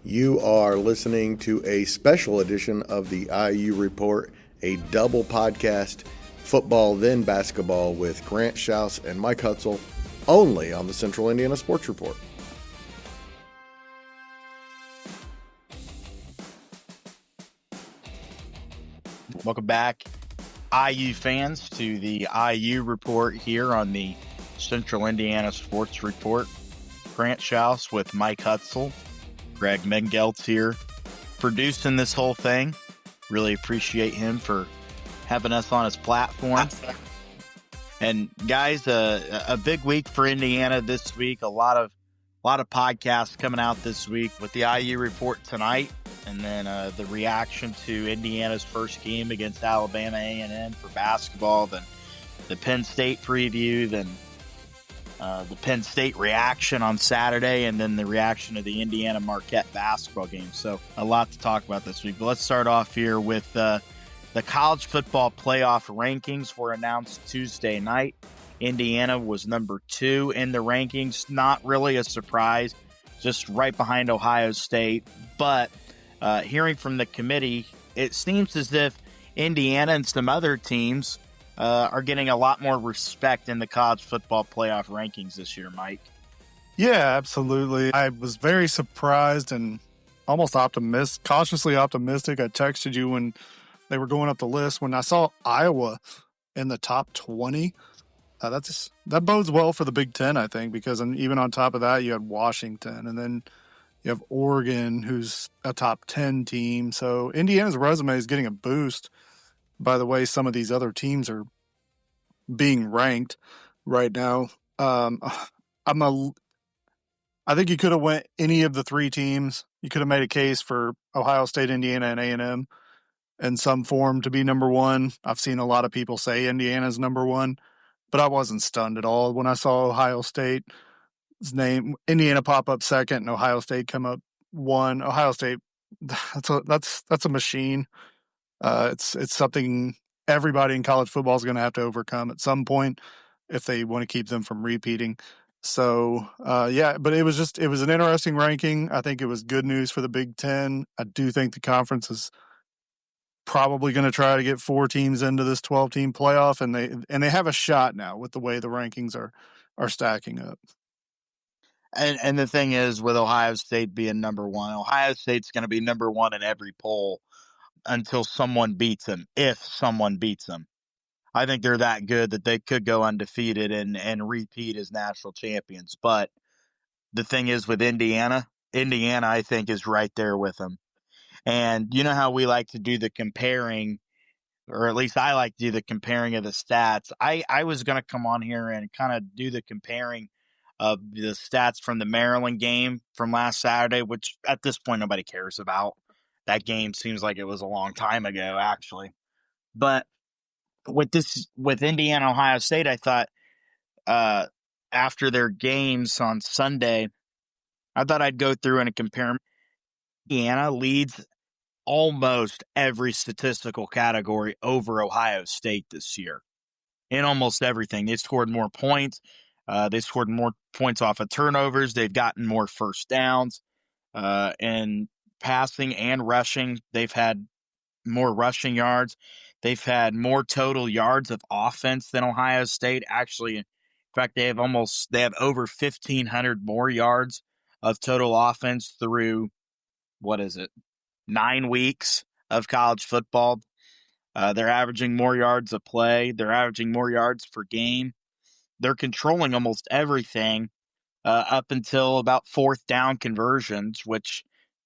You are listening to a special edition of the IU Report, a double podcast, football then basketball with Grant Shouse and Mike Hutsell, only on the Central Indiana Sports Report. Welcome back, IU fans, to the IU Report here on the Central Indiana Sports Report. Grant Shouse with Mike Hutsell. Greg Mengelt's here producing this whole thing. Really appreciate him for having us on his platform. And guys, a big week for Indiana this week. A lot of podcasts coming out this week with the IU Report tonight, and then the reaction to Indiana's first game against Alabama A&M for basketball, then the Penn State preview, then the Penn State reaction on Saturday, and then the reaction to the Indiana Marquette basketball game. So a lot to talk about this week. But let's start off here with the college football playoff rankings were announced Tuesday night. Indiana was number 2 in the rankings. Not really a surprise, just right behind Ohio State. But hearing from the committee, it seems as if Indiana and some other teams are getting a lot more respect in the college football playoff rankings this year, Mike. Yeah, absolutely. I was very surprised and almost cautiously optimistic. I texted you when they were going up the list. When I saw Iowa in the top 20, that bodes well for the Big Ten, I think, because even on top of that, you had Washington, and then you have Oregon, who's a top 10 team. So Indiana's resume is getting a boost by the way some of these other teams are being ranked right now. I think you could have went any of the 3 teams. You could have made a case for Ohio State, Indiana, and A&M in some form to be number 1. I've seen a lot of people say Indiana's number 1, but I wasn't stunned at all when I saw Ohio State's name, Indiana pop up second, and Ohio State come up 1. Ohio State, that's a machine. It's something everybody in college football is going to have to overcome at some point if they want to keep them from repeating. So, but it was an interesting ranking. I think it was good news for the Big Ten. I do think the conference is probably going to try to get 4 teams into this 12-team playoff, and they have a shot now with the way the rankings are stacking up. And the thing is, with Ohio State being number 1, Ohio State's going to be number 1 in every poll until someone beats them, if someone beats them. I think they're that good that they could go undefeated and repeat as national champions. But the thing is with Indiana, I think, is right there with them. And you know how we like to do the comparing, or at least I like to do the comparing of the stats. I was going to come on here and kind of do the comparing of the stats from the Maryland game from last Saturday, which at this point nobody cares about. That game seems like it was a long time ago, actually. But with Indiana, Ohio State, I thought after their games on Sunday, I thought I'd go through and compare. Indiana leads almost every statistical category over Ohio State this year. In almost everything. They scored more points. They scored more points off of turnovers. They've gotten more first downs. And passing and rushing, they've had more rushing yards. They've had more total yards of offense than Ohio State. Actually, in fact, they have over 1,500 more yards of total offense through, 9 weeks of college football. They're averaging more yards of play. They're averaging more yards per game. They're controlling almost everything up until about 4th down conversions, which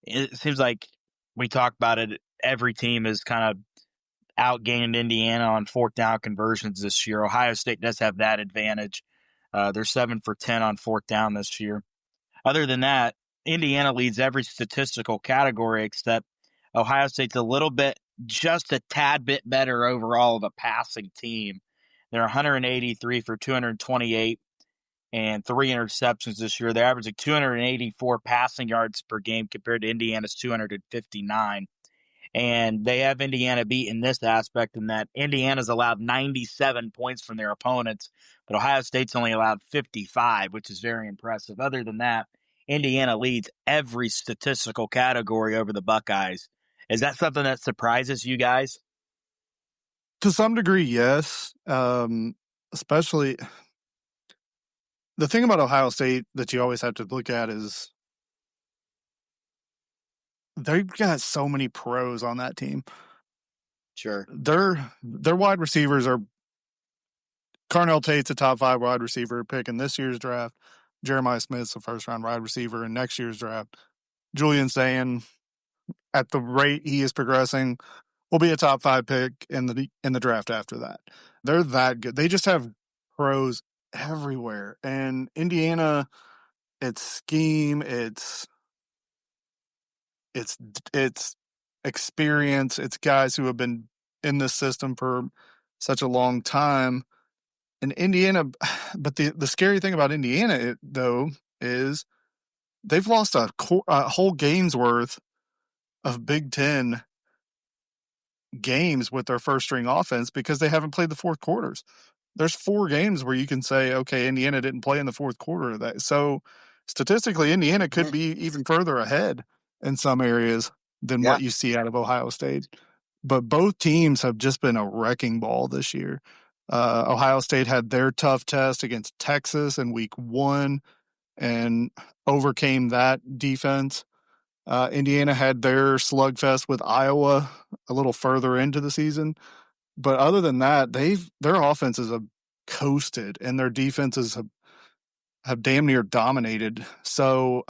it seems like we talk about it. Every team has kind of outgained Indiana on 4th down conversions this year. Ohio State does have that advantage. They're 7 for 10 on 4th down this year. Other than that, Indiana leads every statistical category except Ohio State's just a tad bit better overall of a passing team. They're 183 for 228 and 3 interceptions this year. They're averaging 284 passing yards per game compared to Indiana's 259. And they have Indiana beat in this aspect in that Indiana's allowed 97 points from their opponents, but Ohio State's only allowed 55, which is very impressive. Other than that, Indiana leads every statistical category over the Buckeyes. Is that something that surprises you guys? To some degree, yes. Especially the thing about Ohio State that you always have to look at is they've got so many pros on that team. Sure. Their wide receivers are Carnell Tate's a top 5 wide receiver pick in this year's draft. Jeremiah Smith's a first-round wide receiver in next year's draft. Julian Sayin, at the rate he is progressing, will be a top 5 pick in the draft after that. They're that good. They just have pros everywhere. And Indiana, its scheme, its experience, it's guys who have been in this system for such a long time. And Indiana, but the scary thing about Indiana, though, is they've lost a whole game's worth of Big Ten games with their first-string offense because they haven't played the fourth quarters. There's 4 games where you can say, okay, Indiana didn't play in the fourth quarter of that. So statistically, Indiana could be even further ahead in some areas than what you see out of Ohio State. But both teams have just been a wrecking ball this year. Ohio State had their tough test against Texas in week 1 and overcame that defense. Indiana had their slugfest with Iowa a little further into the season. But other than that, their offenses have coasted and their defenses have damn near dominated. So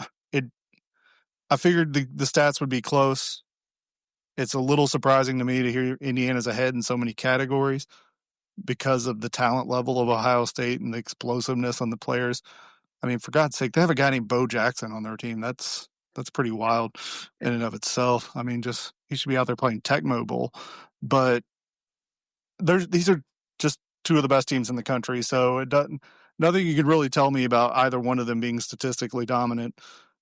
I figured the stats would be close. It's a little surprising to me to hear Indiana's ahead in so many categories because of the talent level of Ohio State and the explosiveness on the players. I mean, for God's sake, they have a guy named Bo Jackson on their team. That's pretty wild in and of itself. I mean, just he should be out there playing Tecmo Bowl. But these are just 2 of the best teams in the country, so nothing you could really tell me about either one of them being statistically dominant,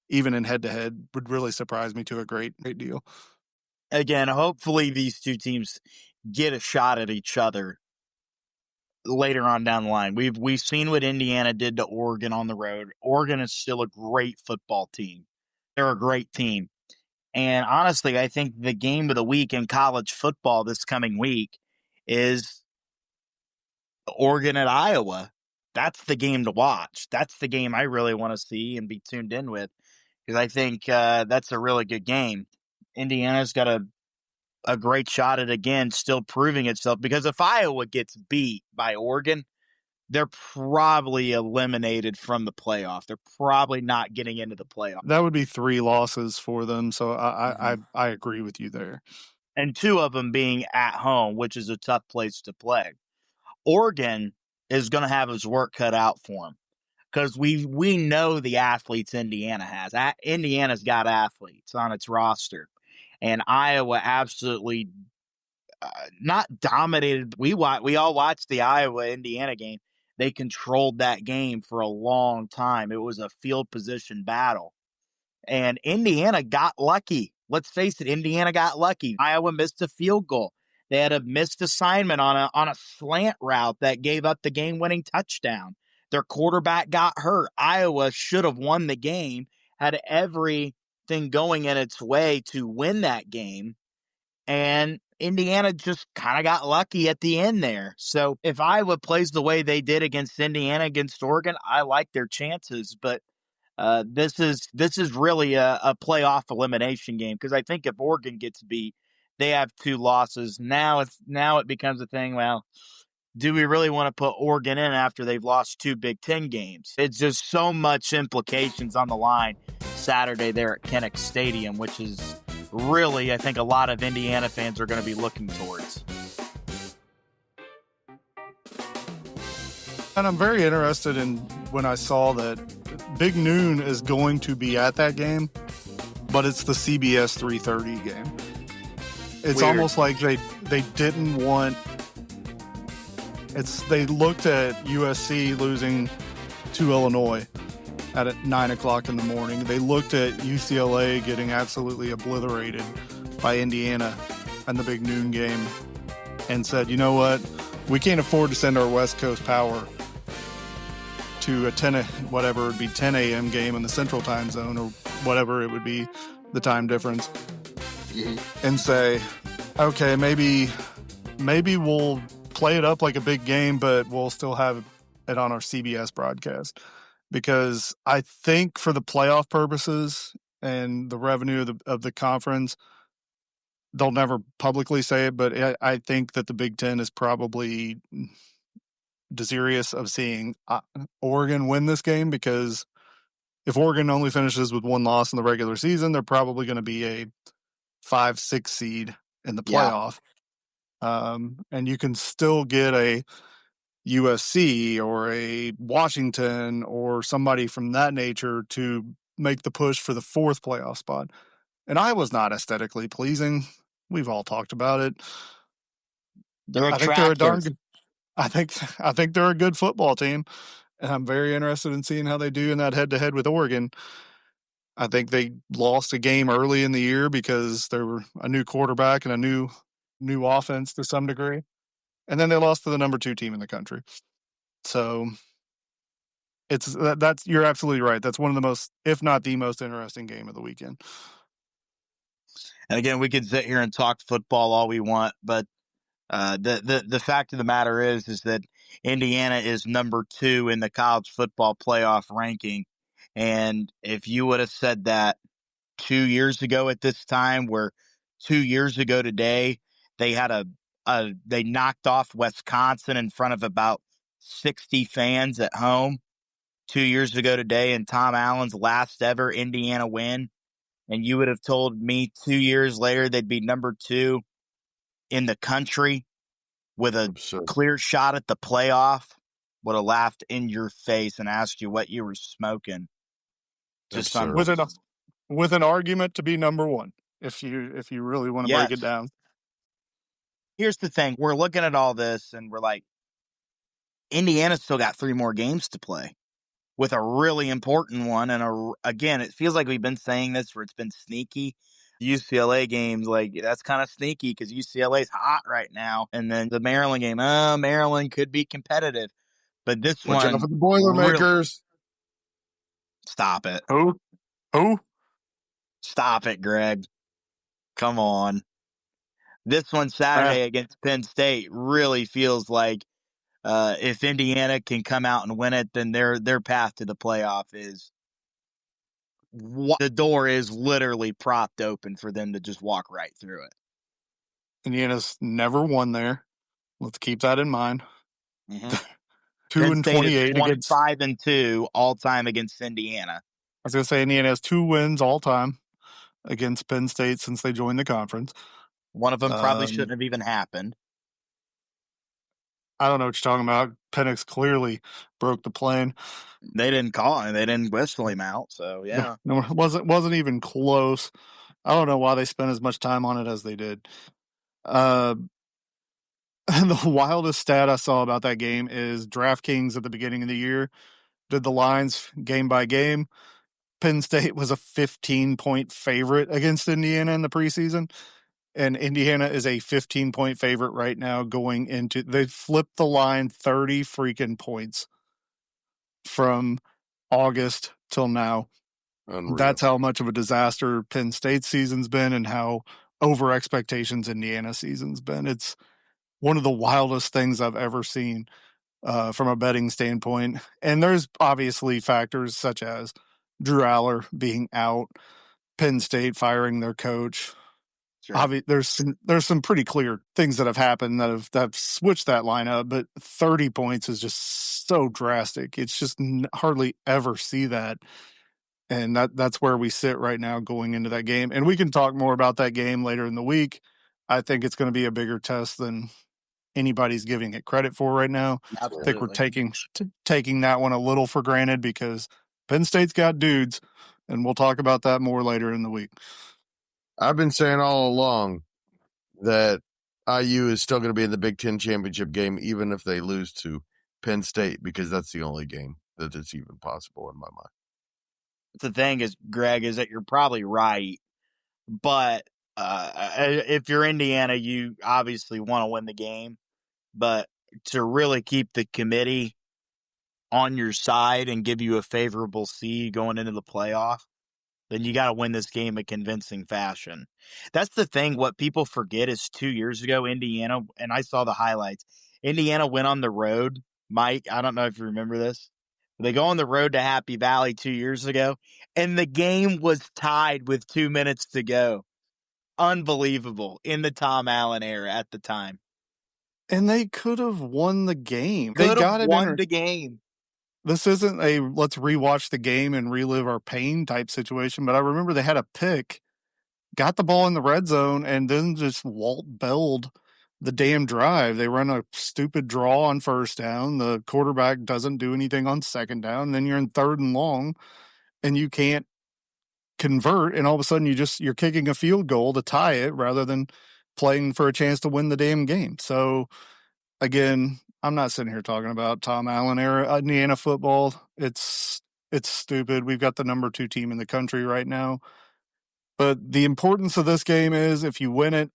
even in head-to-head, would really surprise me to a great deal. Again, hopefully these 2 teams get a shot at each other later on down the line. We've seen what Indiana did to Oregon on the road. Oregon is still a great football team. They're a great team. And honestly, I think the game of the week in college football this coming week is Oregon at Iowa. That's the game to watch. That's the game I really want to see and be tuned in with because I think that's a really good game. Indiana's got a great shot at, again, still proving itself because if Iowa gets beat by Oregon, they're probably eliminated from the playoff. They're probably not getting into the playoff. That would be 3 losses for them, so I agree with you there. And 2 of them being at home, which is a tough place to play. Oregon is going to have his work cut out for him because we know the athletes Indiana has. Indiana's got athletes on its roster, and Iowa absolutely not dominated. We all watched the Iowa-Indiana game. They controlled that game for a long time. It was a field position battle. And Indiana got lucky. Let's face it, Indiana got lucky. Iowa missed a field goal. They had a missed assignment on a slant route that gave up the game-winning touchdown. Their quarterback got hurt. Iowa should have won the game, had everything going in its way to win that game. And Indiana just kind of got lucky at the end there. So if Iowa plays the way they did against Indiana, against Oregon, I like their chances. But this is really a playoff elimination game because I think if Oregon gets beat, they have 2 losses. Now it becomes a thing. Well, do we really want to put Oregon in after they've lost 2 Big Ten games? It's just so much implications on the line Saturday there at Kinnick Stadium, which is really, I think, a lot of Indiana fans are going to be looking towards. And I'm very interested in when I saw that Big Noon is going to be at that game, but it's the CBS 3:30 game. It's Weird. almost like they didn't want. They looked at USC losing to Illinois at 9:00 in the morning. They looked at UCLA getting absolutely obliterated by Indiana in the Big Noon game and said, you know what? We can't afford to send our West Coast power to a 10 a.m. game in the Central Time Zone or whatever it would be, the time difference, and say, okay, maybe we'll play it up like a big game, but we'll still have it on our CBS broadcast. Because I think for the playoff purposes and the revenue of the conference, they'll never publicly say it, but I think that the Big Ten is probably desirous of seeing Oregon win this game, because if Oregon only finishes with one loss in the regular season, they're probably going to be a 5-6 seed in the playoff. And you can still get a USC or a Washington or somebody from that nature to make the push for the fourth playoff spot. And Iowa's not aesthetically pleasing. We've all talked about it. I think they're a darn good. I think they're a good football team, and I'm very interested in seeing how they do in that head-to-head with Oregon. I think they lost a game early in the year because there were a new quarterback and a new offense to some degree, and then they lost to the number 2 team in the country. So that's you're absolutely right. That's one of the most, if not the most interesting game of the weekend. And again, we could sit here and talk football all we want, but the fact of the matter is that Indiana is number 2 in the college football playoff ranking. And if you would have said that 2 years ago at this time, where 2 years ago today, they had they knocked off Wisconsin in front of about 60 fans at home 2 years ago today, and Tom Allen's last ever Indiana win. And you would have told me 2 years later they'd be number 2 in the country with a clear shot at the playoff, would have laughed in your face and asked you what you were smoking. Just with an argument to be number 1, if you really want to break it down. Here's the thing. We're looking at all this and we're like, Indiana's still got 3 more games to play, with a really important one. And again, it feels like we've been saying this where it's been sneaky. UCLA games, like, that's kind of sneaky because UCLA's hot right now. And then the Maryland game, Maryland could be competitive. But this Watch one, out for the Boilermakers. Stop it. Who? Stop it, Greg. Come on. This one Saturday against Penn State really feels like if Indiana can come out and win it, then their path to the playoff is the door is literally propped open for them to just walk right through it. Indiana's never won there. Let's keep that in mind. 2-28 against 5-2 all time against Indiana. I was going to say Indiana has 2 wins all time against Penn State since they joined the conference. One of them probably shouldn't have even happened. I don't know what you're talking about. Penix clearly broke the plane. They didn't call him. They didn't whistle him out. So yeah, no, it wasn't even close. I don't know why they spent as much time on it as they did. The wildest stat I saw about that game is DraftKings at the beginning of the year did the lines game by game. Penn State was a 15-point favorite against Indiana in the preseason, and Indiana is a 15-point favorite right now going into. They flipped the line 30 freaking points from August till now. Unreal. That's how much of a disaster Penn State season's been and how over expectations Indiana season's been. It's one of the wildest things I've ever seen from a betting standpoint. And there's obviously factors such as Drew Aller being out, Penn State firing their coach. Sure. There's some pretty clear things that have happened that have switched that lineup, but 30 points is just so drastic. It's just hardly ever see that. And that's where we sit right now going into that game. And we can talk more about that game later in the week. I think it's going to be a bigger test than anybody's giving it credit for right now. Absolutely. I think we're taking that one a little for granted because Penn State's got dudes, and we'll talk about that more later in the week. I've been saying all along that IU is still going to be in the Big Ten championship game, even if they lose to Penn State, because that's the only game that it's even possible in my mind. The thing is, Greg, is that you're probably right, but if you're Indiana, you obviously want to win the game, but to really keep the committee on your side and give you a favorable seed going into the playoff, then you got to win this game in convincing fashion. That's the thing. What people forget is 2 years ago, Indiana, and I saw the highlights, Indiana went on the road. Mike, I don't know if you remember this. They go on the road to Happy Valley 2 years ago, and the game was tied with 2 minutes to go. Unbelievable in the Tom Allen era at the time. And they could have won the game. Could have won the game. This isn't a let's rewatch the game and relive our pain type situation, but I remember they had a pick, got the ball in the red zone, and then just Walt Belled the damn drive. They run a stupid draw on first down. The quarterback doesn't do anything on second down. Then you're in 3rd and long, and you can't convert. And all of a sudden, you're kicking a field goal to tie it rather than playing for a chance to win the damn game. So again, I'm not sitting here talking about Tom Allen era Indiana football. It's stupid. We've got the number 2 team in the country right now. But the importance of this game is if you win it,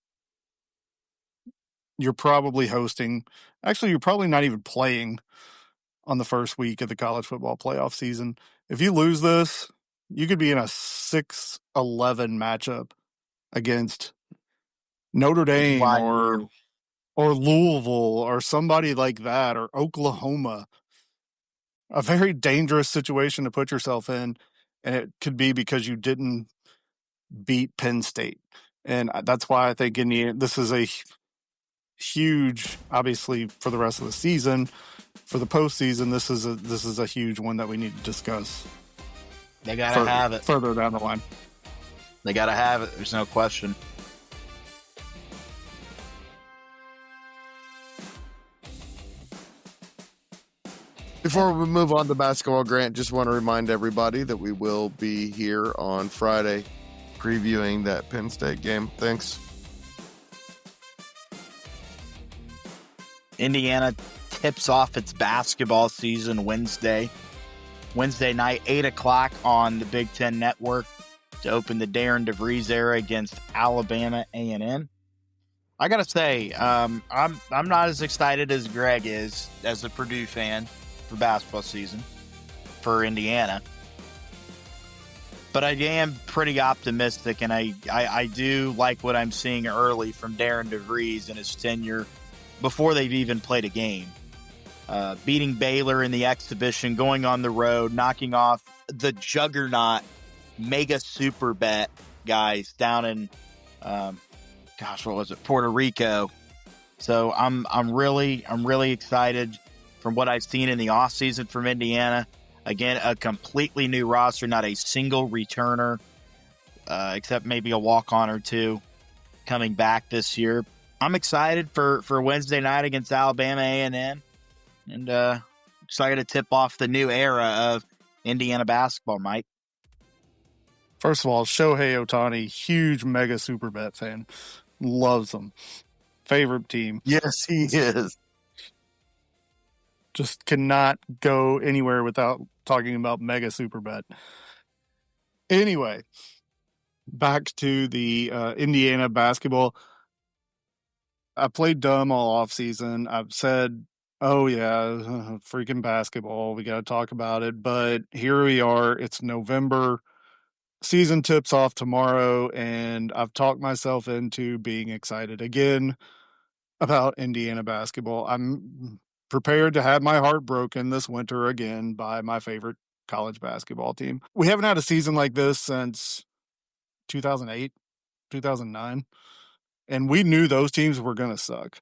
you're probably hosting. Actually, you're probably not even playing on the first week of the college football playoff season. If you lose this, you could be in a 6-11 matchup against Notre Dame or Louisville or somebody like that, or Oklahoma. A very dangerous situation to put yourself in, and it could be because you didn't beat Penn State. And that's why I think this is a huge, obviously for the rest of the season, for the postseason, this is a huge one that we need to discuss. They gotta have it further down the line. They gotta have it. There's no question. Before we move on to basketball, Grant, just want to remind everybody that we will be here on Friday previewing that Penn State game. Thanks. Indiana tips off its basketball season Wednesday night, 8 o'clock on the Big Ten Network to open the Darren DeVries era against Alabama A&M. I gotta say, I'm not as excited as Greg is as a Purdue fan for basketball season for Indiana, but I am pretty optimistic, and I do like what I'm seeing early from Darren DeVries in his tenure before they've even played a game. Beating Baylor in the exhibition, going on the road, knocking off the juggernaut mega super bet guys down in Puerto Rico. So I'm really excited from what I've seen in the offseason from Indiana. Again, a completely new roster, not a single returner, except maybe a walk-on or two coming back this year. I'm excited for Wednesday night against Alabama A&M, and excited to tip off the new era of Indiana basketball, Mike. First of all, Shohei Ohtani, huge mega super bet fan. Loves them. Favorite team. Yes, he is. Just cannot go anywhere without talking about mega super bet. Anyway, back to the Indiana basketball. I played dumb all off season. I've said, oh yeah, freaking basketball. We got to talk about it. But here we are. It's November. Season tips off tomorrow, and I've talked myself into being excited again about Indiana basketball. I'm prepared to have my heart broken this winter again by my favorite college basketball team. We haven't had a season like this since 2008, 2009, and we knew those teams were going to suck.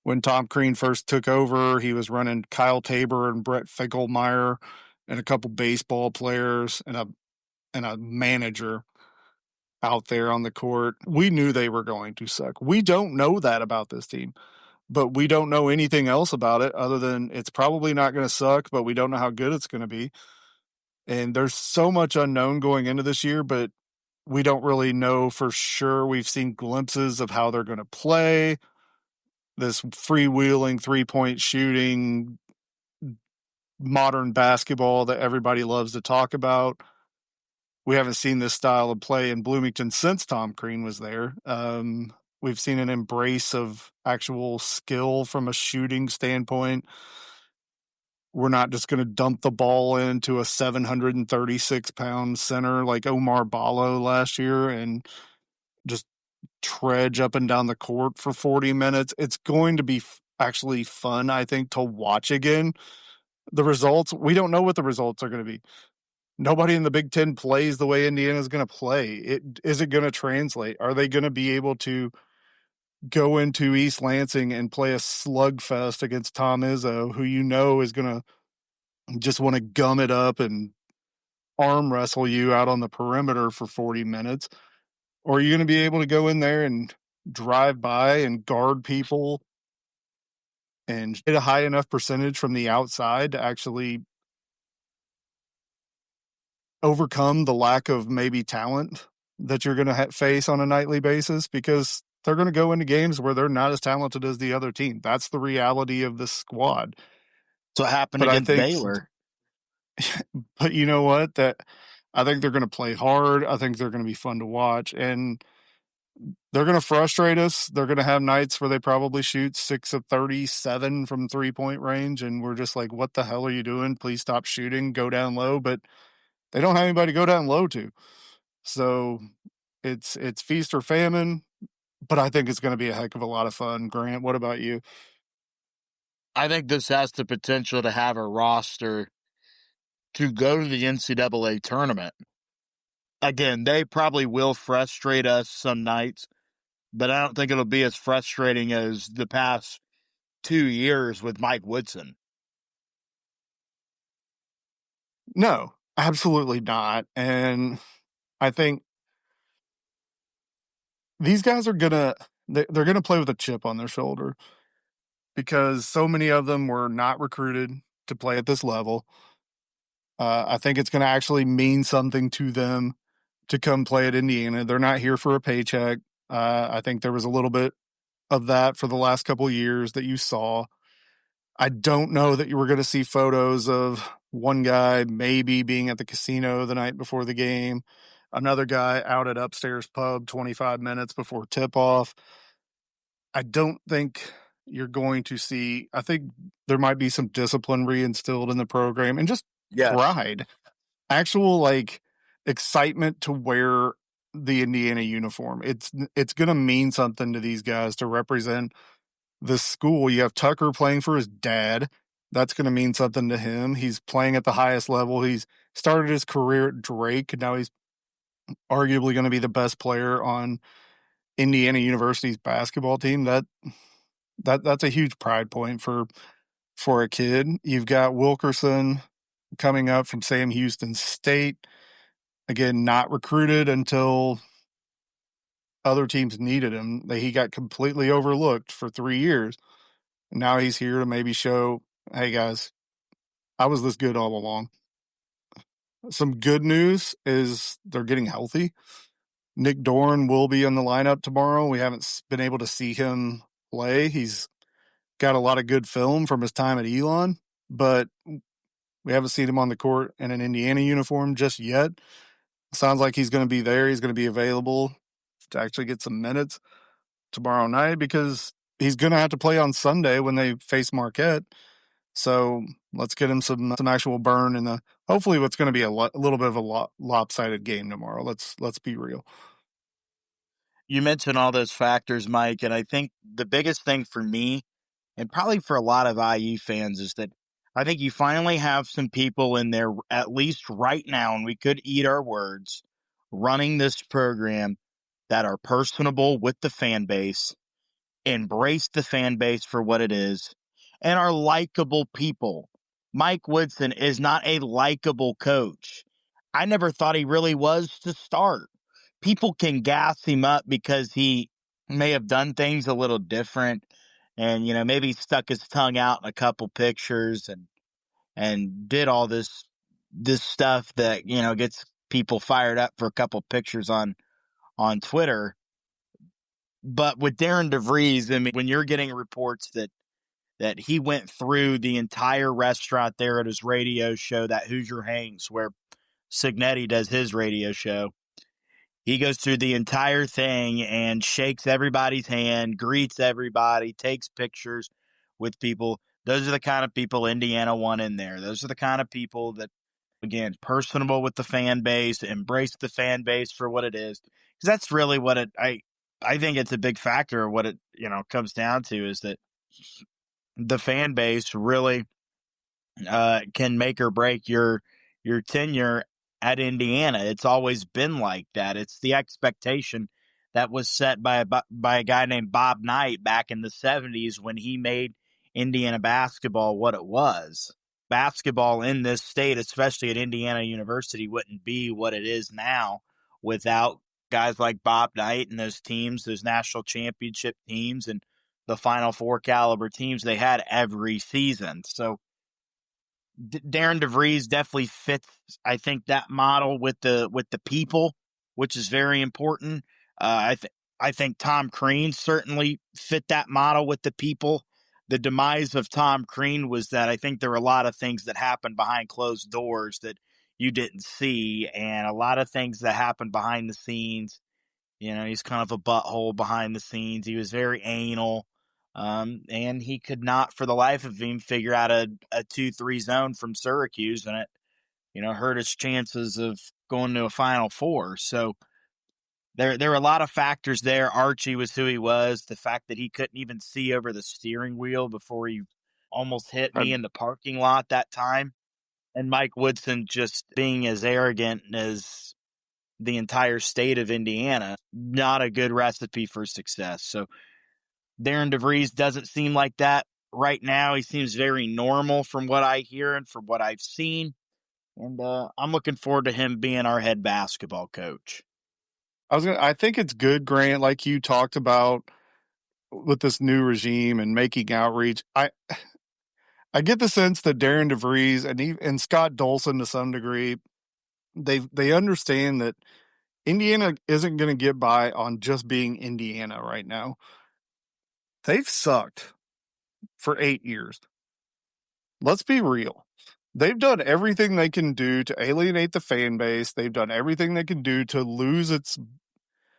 When Tom Crean first took over, he was running Kyle Tabor and Brett Finkelmeyer and a couple baseball players and a manager out there on the court. We knew they were going to suck. We don't know that about this team, but we don't know anything else about it other than it's probably not going to suck, but we don't know how good it's going to be. And there's so much unknown going into this year, but we don't really know for sure. We've seen glimpses of how they're going to play. This freewheeling, three-point shooting, modern basketball that everybody loves to talk about. We haven't seen this style of play in Bloomington since Tom Crean was there. We've seen an embrace of actual skill from a shooting standpoint. we're not just going to dump the ball into a 736-pound center like Omar Ballo last year and just trudge up and down the court for 40 minutes. It's going to be actually fun, I think, to watch again. The results, we don't know what the results are going to be. Nobody in the Big Ten plays the way Indiana's going to play. Is it going to translate? Are they going to be able to go into East Lansing and play a slugfest against Tom Izzo, who is going to just want to gum it up and arm wrestle you out on the perimeter for 40 minutes? Or are you going to be able to go in there and drive by and guard people and hit a high enough percentage from the outside to actually overcome the lack of maybe talent that you're going to face on a nightly basis? Because they're going to go into games where they're not as talented as the other team. That's the reality of this squad. So it happened But against Baylor. But you know what? I think they're going to play hard. I think they're going to be fun to watch. And they're going to frustrate us. They're going to have nights where they probably shoot 6 of 37 from 3-point range. And we're just like, what the hell are you doing? Please stop shooting. Go down low. But they don't have anybody to go down low to. So it's feast or famine. But I think it's going to be a heck of a lot of fun. Grant, what about you? I think this has the potential to have a roster to go to the NCAA tournament. Again, they probably will frustrate us some nights, but I don't think it'll be as frustrating as the past 2 years with Mike Woodson. No, absolutely not. And I think these guys are they're going to play with a chip on their shoulder because so many of them were not recruited to play at this level. I think it's going to actually mean something to them to come play at Indiana. They're not here for a paycheck. I think there was a little bit of that for the last couple of years that you saw. I don't know that you were going to see photos of one guy maybe being at the casino the night before the game, another guy out at upstairs pub 25 minutes before tip-off. I don't think you're going to see. I think there might be some discipline reinstilled in the program and just pride, actual excitement to wear the Indiana uniform. It's going to mean something to these guys to represent this school. You have Tucker playing for his dad. That's going to mean something to him. He's playing at the highest level. He's started his career at Drake, and now he's arguably going to be the best player on Indiana University's basketball team. That's a huge pride point for a kid. You've got Wilkerson coming up from Sam Houston State. Again, not recruited until other teams needed him. He got completely overlooked for 3 years. Now he's here to maybe show, hey guys, I was this good all along. Some good news is they're getting healthy. Nick Dorn will be in the lineup tomorrow. We haven't been able to see him play. He's got a lot of good film from his time at Elon, but we haven't seen him on the court in an Indiana uniform just yet. Sounds like he's going to be there. He's going to be available to actually get some minutes tomorrow night because he's going to have to play on Sunday when they face Marquette. So let's get him some actual burn in hopefully what's going to be a little bit of a lopsided game tomorrow. Let's be real. You mentioned all those factors, Mike, and I think the biggest thing for me and probably for a lot of IU fans is that I think you finally have some people in there, at least right now, and we could eat our words, running this program that are personable with the fan base, embrace the fan base for what it is, and are likable people. Mike Woodson is not a likable coach. I never thought he really was to start. People can gas him up because he may have done things a little different and, maybe stuck his tongue out in a couple pictures and did all this stuff that, gets people fired up for a couple pictures on Twitter. But with Darren DeVries, I mean, when you're getting reports that he went through the entire restaurant there at his radio show, that Hoosier Hangs, where Signetti does his radio show, he goes through the entire thing and shakes everybody's hand, greets everybody, takes pictures with people. Those are the kind of people Indiana want in there. Those are the kind of people that, again, personable with the fan base, embrace the fan base for what it is. Because that's really what I think it's a big factor of what it, comes down to, is that the fan base really can make or break your tenure at Indiana. It's always been like that. It's the expectation that was set by a guy named Bob Knight back in the 70s when he made Indiana basketball what it was. Basketball in this state, especially at Indiana University, wouldn't be what it is now without guys like Bob Knight and those teams, those national championship teams and the Final Four caliber teams they had every season. So Darren DeVries definitely fits, I think, that model with the people, which is very important. I think Tom Crean certainly fit that model with the people. The demise of Tom Crean was that I think there were a lot of things that happened behind closed doors that you didn't see, and a lot of things that happened behind the scenes. He's kind of a butthole behind the scenes. He was very anal. And he could not, for the life of him, figure out a 2-3 zone from Syracuse, and it, hurt his chances of going to a Final Four. So there were a lot of factors there. Archie was who he was. The fact that he couldn't even see over the steering wheel before he almost hit me in the parking lot that time. And Mike Woodson just being as arrogant as the entire state of Indiana, not a good recipe for success. So Darren DeVries doesn't seem like that right now. He seems very normal from what I hear and from what I've seen. And I'm looking forward to him being our head basketball coach. I think it's good, Grant, like you talked about with this new regime and making outreach. I get the sense that Darren DeVries and Scott Dolson to some degree, they understand that Indiana isn't going to get by on just being Indiana right now. They've sucked for 8 years. Let's be real. They've done everything they can do to alienate the fan base. They've done everything they can do to lose its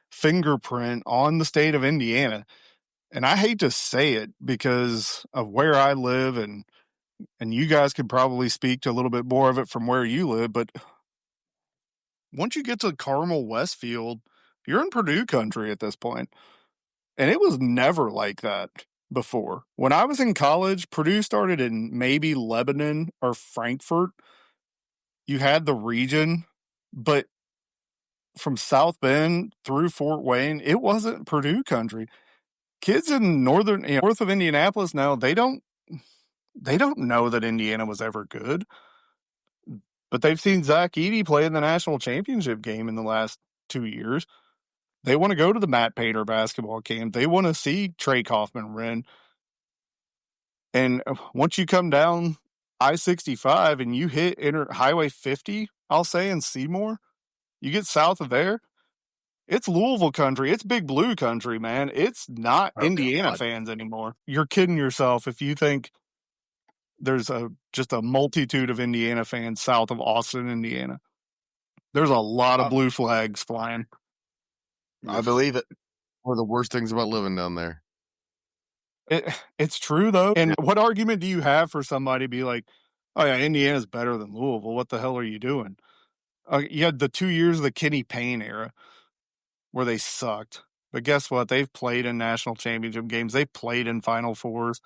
fingerprint on the state of Indiana. And I hate to say it because of where I live, and you guys could probably speak to a little bit more of it from where you live, but once you get to Carmel Westfield, you're in Purdue country at this point. And it was never like that before. When I was in college, Purdue started in maybe Lebanon or Frankfurt. You had the region, but from South Bend through Fort Wayne, it wasn't Purdue country. Kids in north of Indianapolis now, they don't know that Indiana was ever good. But they've seen Zach Edey play in the national championship game in the last 2 years. They want to go to the Matt Painter basketball camp. They want to see Trey Kaufman-Renn. And once you come down I-65 and you hit Highway 50, I'll say, in Seymour, you get south of there, it's Louisville country. It's Big Blue country, man. It's not Indiana fans anymore. You're kidding yourself if you think there's just a multitude of Indiana fans south of Austin, Indiana. There's a lot of blue flags flying. I believe it. One of the worst things about living down there. It's true, though. And what argument do you have for somebody to be like, oh, yeah, Indiana's better than Louisville? What the hell are you doing? You had the 2 years of the Kenny Payne era where they sucked. But guess what? They've played in national championship games. They've played in Final Fours.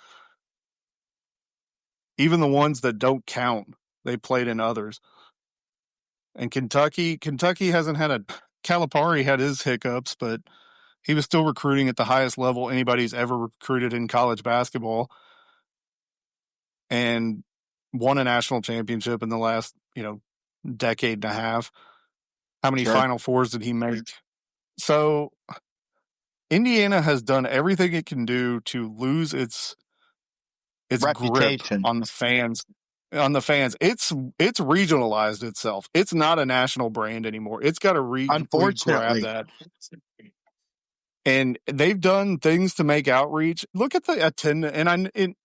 Even the ones that don't count, they played in others. And Kentucky hasn't had Calipari had his hiccups, but he was still recruiting at the highest level anybody's ever recruited in college basketball and won a national championship in the last, decade and a half. How many Final Fours did he make? So Indiana has done everything it can do to lose its grip on the fans. It's regionalized itself. It's not a national brand anymore. It's got to unfortunately grab that. And they've done things to make outreach. Look at the attendance. And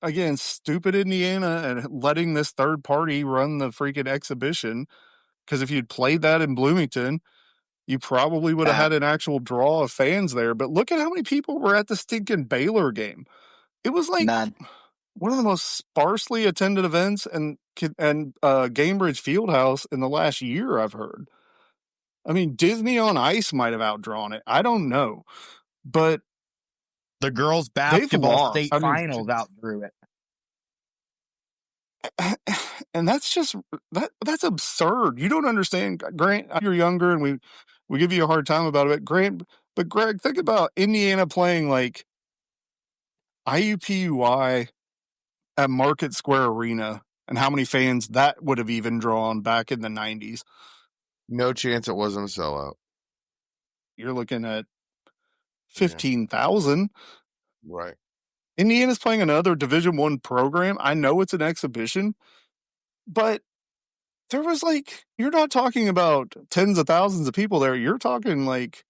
again, stupid Indiana and letting this third party run the freaking exhibition. Because if you'd played that in Bloomington, you probably would have had an actual draw of fans there. But look at how many people were at the stinking Baylor game. It was like none. one of the most sparsely attended events and Gainbridge Fieldhouse in the last year, I've heard. I mean, Disney on Ice might have outdrawn it. I don't know, but the girls' they've basketball lost. state I mean, finals outdrew it. and that's just that's absurd. You don't understand, Grant. You're younger, and we give you a hard time about it, Grant. But Greg, think about Indiana playing like IUPUI at Market Square Arena and how many fans that would have even drawn back in the 90s. No chance it wasn't a sellout. You're looking at 15,000. Right. Indiana's playing another Division I program. I know it's an exhibition, but there was like, you're not talking about tens of thousands of people there. You're talking like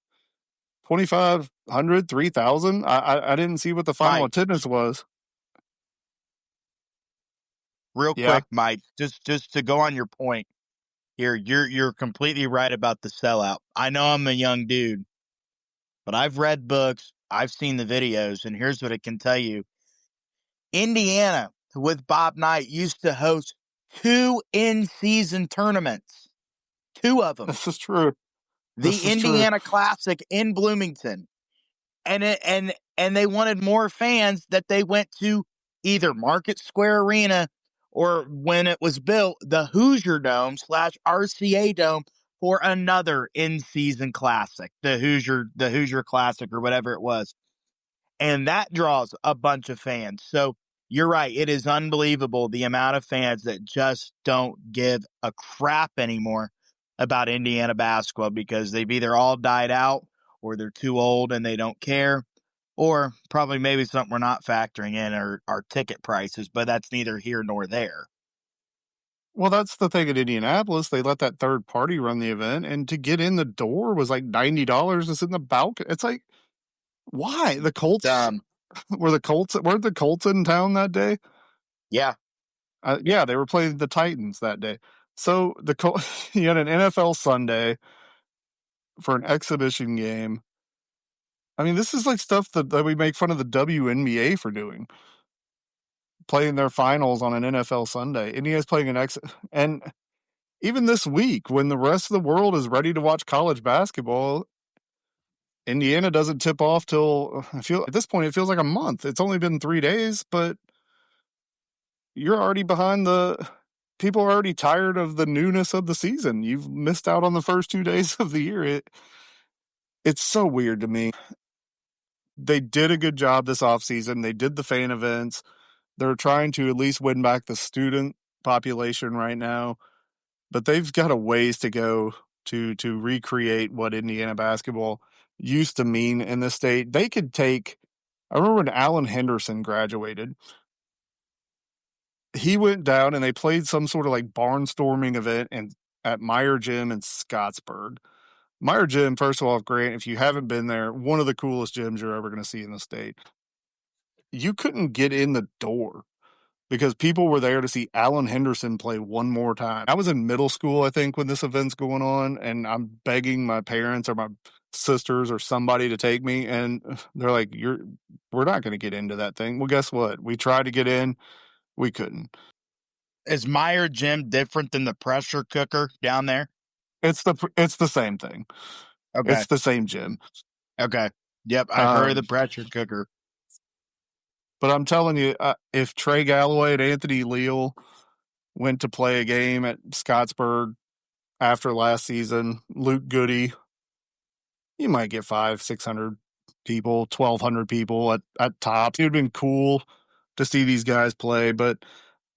2,500, 3,000. I didn't see what the final attendance was. Real quick, Mike, just to go on your point here, you're completely right about the sellout. I know I'm a young dude, but I've read books, I've seen the videos, and here's what it can tell you. Indiana, with Bob Knight, used to host 2 in-season tournaments. 2 of them. This is true. The Indiana Classic in Bloomington. And they wanted more fans that they went to either Market Square Arena or, when it was built, the Hoosier Dome / RCA Dome for another in-season classic, the Hoosier Classic or whatever it was. And that draws a bunch of fans. So you're right. It is unbelievable the amount of fans that just don't give a crap anymore about Indiana basketball because they've either all died out or they're too old and they don't care, or probably maybe something we're not factoring in are ticket prices, but that's neither here nor there. Well, that's the thing at Indianapolis. They let that third party run the event, and to get in the door was like $90 to sit in the balcony. It's like, why? The Colts weren't the Colts in town that day? Yeah. Yeah, they were playing the Titans that day. So you had an NFL Sunday for an exhibition game. I mean, this is like stuff that we make fun of the WNBA for doing. Playing their finals on an NFL Sunday. Indiana's playing and even this week, when the rest of the world is ready to watch college basketball, Indiana doesn't tip off till at this point it feels like a month. It's only been 3 days, but you're already behind people are already tired of the newness of the season. You've missed out on the first 2 days of the year. It's so weird to me. They did a good job this offseason. They did the fan events. They're trying to at least win back the student population right now, but they've got a ways to go to recreate what Indiana basketball used to mean in the state. They could take, I remember when Alan Henderson graduated, he went down and they played some sort of like barnstorming event at Meyer Gym in Scottsburg. Meyer Gym, first of all, Grant, if you haven't been there, one of the coolest gyms you're ever going to see in the state. You couldn't get in the door because people were there to see Alan Henderson play one more time. I was in middle school, I think, when this event's going on, and I'm begging my parents or my sisters or somebody to take me, and they're like, we're not going to get into that thing. Well, guess what? We tried to get in. We couldn't. Is Meyer Gym different than the pressure cooker down there? It's the same thing. Okay. It's the same gym. Okay. Yep, I've heard of the pressure cooker. But I'm telling you, if Trey Galloway and Anthony Leal went to play a game at Scottsburg after last season, Luke Goody, you might get 500-600 people, 1,200 people at tops. It would have been cool to see these guys play, but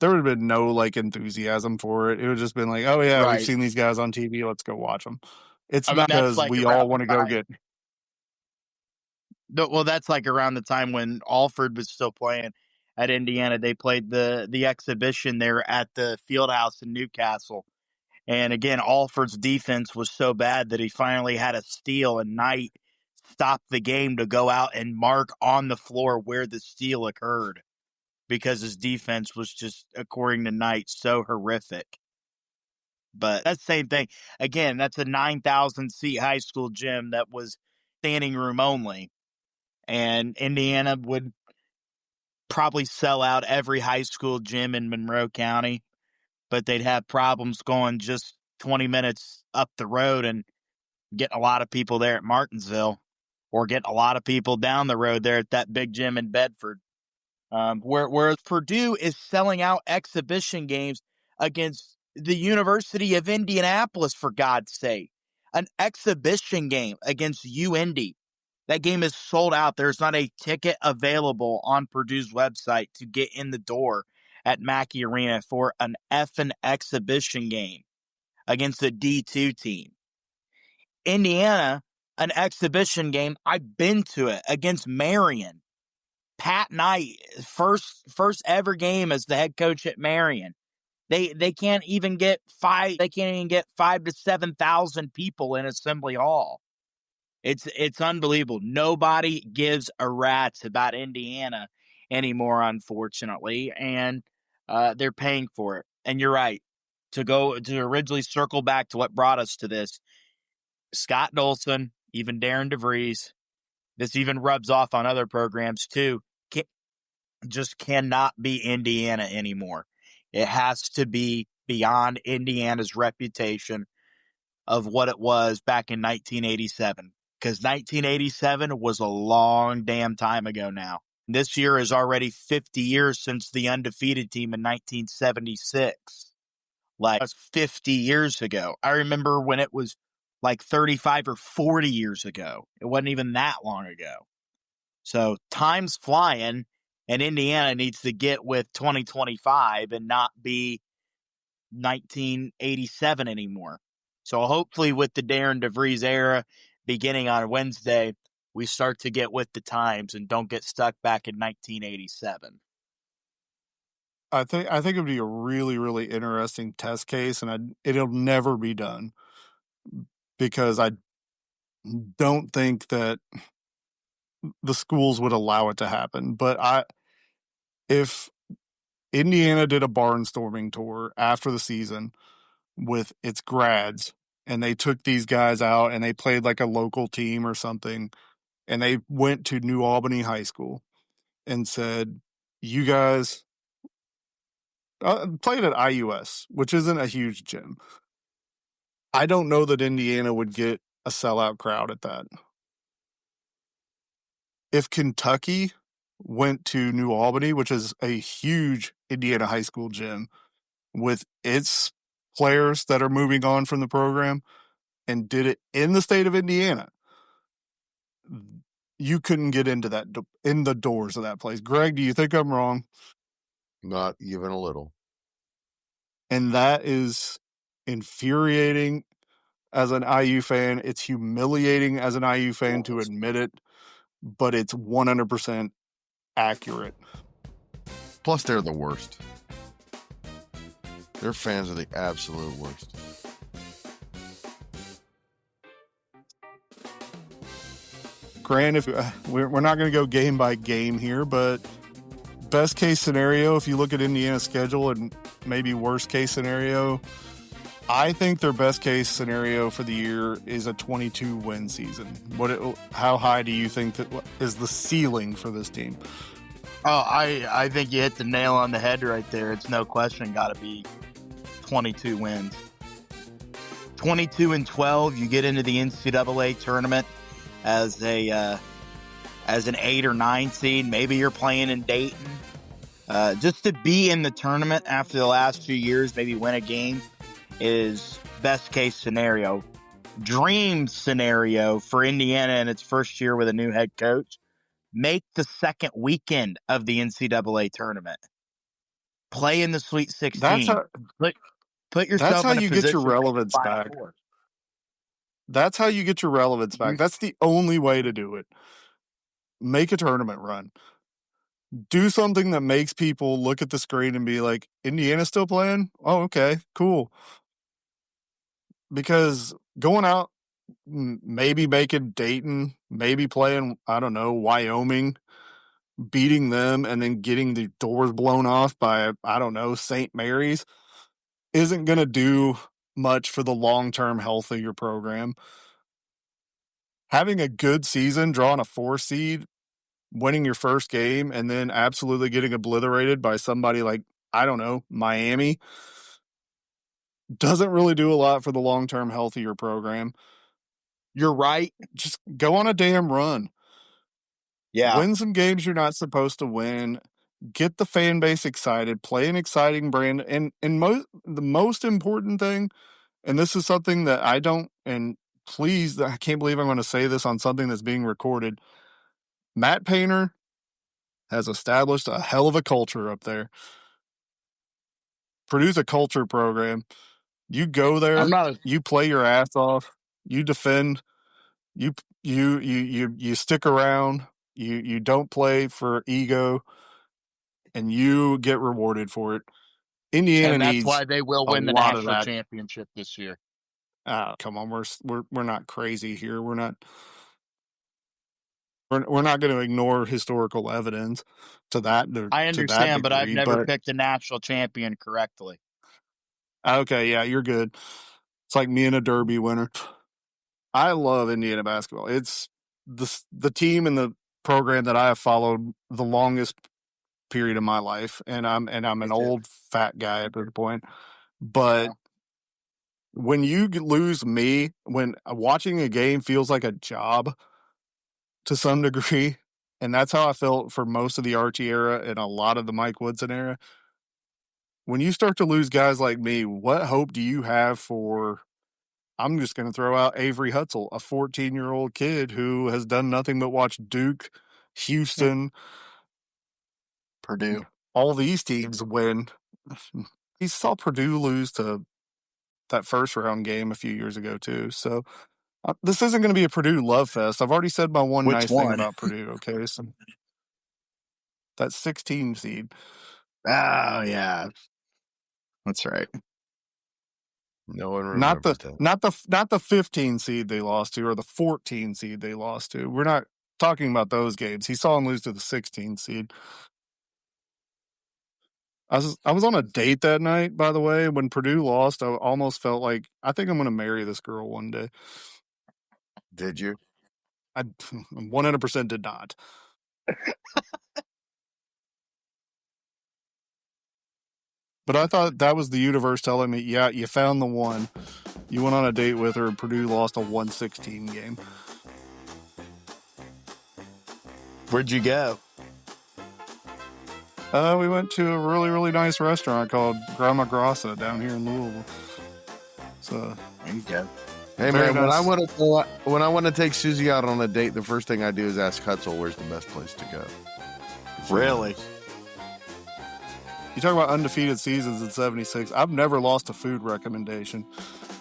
there would have been no like enthusiasm for it. It would have just been like, oh yeah, We've seen these guys on TV. Let's go watch them. It's not because like we all want to go get. Well, that's like around the time when Alford was still playing at Indiana. They played the exhibition there at the Fieldhouse in Newcastle. And again, Alford's defense was so bad that he finally had a steal, and Knight stopped the game to go out and mark on the floor where the steal occurred because his defense was just, according to Knight, so horrific. But that's the same thing. Again, that's a 9,000-seat high school gym that was standing room only. And Indiana would probably sell out every high school gym in Monroe County, but they'd have problems going just 20 minutes up the road and getting a lot of people there at Martinsville, or getting a lot of people down the road there at that big gym in Bedford. Whereas Purdue is selling out exhibition games against the University of Indianapolis, for God's sake. An exhibition game against UIndy. That game is sold out. There's not a ticket available on Purdue's website to get in the door at Mackey Arena for an effing exhibition game against a D2 team. Indiana, an exhibition game. I've been to it against Marion. Pat Knight, first ever game as the head coach at Marion. They can't even get 5 to 7,000 people in Assembly Hall. It's unbelievable. Nobody gives a rat's about Indiana anymore, unfortunately, and they're paying for it. And you're right. To originally circle back to what brought us to this, Scott Dolson, even Darren DeVries, this even rubs off on other programs too, just cannot be Indiana anymore. It has to be beyond Indiana's reputation of what it was back in 1987. Because 1987 was a long damn time ago now. This year is already 50 years since the undefeated team in 1976. Like, that's 50 years ago. I remember when it was like 35 or 40 years ago. It wasn't even that long ago. So time's flying, and Indiana needs to get with 2025 and not be 1987 anymore. So hopefully with the Darren DeVries era beginning on Wednesday, we start to get with the times and don't get stuck back in 1987. I think it would be a really, really interesting test case, and it'll never be done because I don't think that the schools would allow it to happen. But if Indiana did a barnstorming tour after the season with its grads, and they took these guys out and they played like a local team or something, and they went to New Albany High School and said, you guys played at IUS, which isn't a huge gym. I don't know that Indiana would get a sellout crowd at that. If Kentucky went to New Albany, which is a huge Indiana high school gym, with its players that are moving on from the program, and did it in the state of Indiana, you couldn't get into that in the doors of that place. Greg, do you think I'm wrong? Not even a little. And that is infuriating as an IU fan. It's humiliating as an IU fan to admit it, but it's 100% accurate. Plus, they're the worst. Their fans are the absolute worst. Grant, if we're not going to go game by game here, but best case scenario, if you look at Indiana's schedule, and maybe worst case scenario, I think their best case scenario for the year is a 22-win season. How high do you think that is the ceiling for this team? Oh, I think you hit the nail on the head right there. It's no question got to be 22 wins. 22-12, you get into the NCAA tournament as an 8 or 9 seed. Maybe you're playing in Dayton. Just to be in the tournament after the last few years, maybe win a game, is best case scenario. Dream scenario for Indiana in its first year with a new head coach: make the second weekend of the NCAA tournament. Play in the Sweet 16. Put yourself in a position get your relevance back. That's how you get your relevance back. That's the only way to do it. Make a tournament run. Do something that makes people look at the screen and be like, Indiana's still playing? Oh, okay, cool. Because going out, maybe making Dayton, maybe playing, I don't know, Wyoming, beating them, and then getting the doors blown off by, I don't know, St. Mary's, isn't going to do much for the long-term health of your program. Having a good season, drawing a 4 seed, winning your first game and then absolutely getting obliterated by somebody like, I don't know, Miami, doesn't really do a lot for the long-term health of your program. You're right. Just go on a damn run. Yeah. Win some games you're not supposed to win. Get the fan base excited. Play an exciting brand. And the most important thing, and this is something that I don't, and please, I can't believe I'm going to say this on something that's being recorded. Matt Painter has established a hell of a culture up there. Purdue's a culture program. You go there, you play your ass off, you defend, you stick around, you don't play for ego, and you get rewarded for it. Indiana and that's needs why they will win the lot of national that. championship this year. Come on, we're not crazy here. We're not going to ignore historical evidence to that. I understand, to that degree, but I've never picked a national champion correctly. Okay, yeah, you're good. It's like me and a Derby winner. I love Indiana basketball. It's the team and the program that I have followed the longest period of my life, and I'm an old fat guy at this point. But when you lose me, when watching a game feels like a job to some degree, and that's how I felt for most of the Archie era and a lot of the Mike Woodson era. When you start to lose guys like me, what hope do you have for? I'm just going to throw out Avery Hutsell, a 14-year-old kid who has done nothing but watch Duke, Houston, Purdue, all these teams win. He saw Purdue lose to that first round game a few years ago too. So this isn't going to be a Purdue love fest. I've already said my one nice thing about Purdue. Okay, so that 16 seed. Oh yeah, that's right. No one remembers not the 15 seed they lost to or the 14 seed they lost to. We're not talking about those games. He saw him lose to the 16 seed. I was on a date that night, by the way. When Purdue lost, I almost felt like I think I'm going to marry this girl one day. Did you? I 100% did not. But I thought that was the universe telling me, yeah, you found the one. You went on a date with her, and Purdue lost a 116 game. Where'd you go? We went to a really, really nice restaurant called Grandma Grassa down here in Louisville. So there you go. Hey man, nice. when I want to take Susie out on a date, the first thing I do is ask Hutsell where's the best place to go. Really? You talk about undefeated seasons in '76. I've never lost a food recommendation.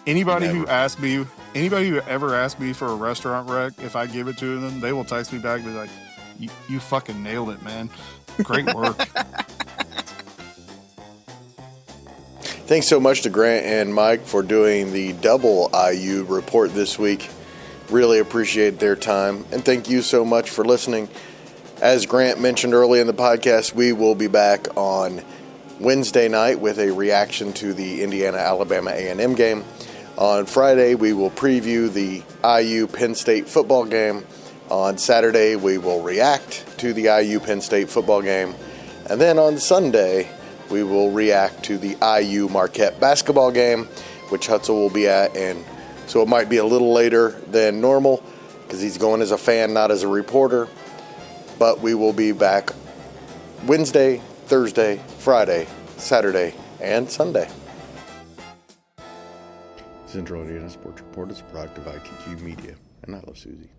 Anybody who ever asked me for a restaurant rec, if I give it to them, they will text me back and be like, "You fucking nailed it, man. Great work." Thanks so much to Grant and Mike for doing the double IU report this week. Really appreciate their time. And thank you so much for listening. As Grant mentioned early in the podcast, we will be back on Wednesday night with a reaction to the Indiana Alabama A&M game. On Friday, we will preview the IU Penn State football game. On Saturday, we will react to the IU Penn State football game. And then on Sunday, we will react to the IU Marquette basketball game, which Hutsell will be at. And so it might be a little later than normal because he's going as a fan, not as a reporter. But we will be back Wednesday, Thursday, Friday, Saturday, and Sunday. Central Indiana Sports Report is a product of ITG Media, and I love Susie.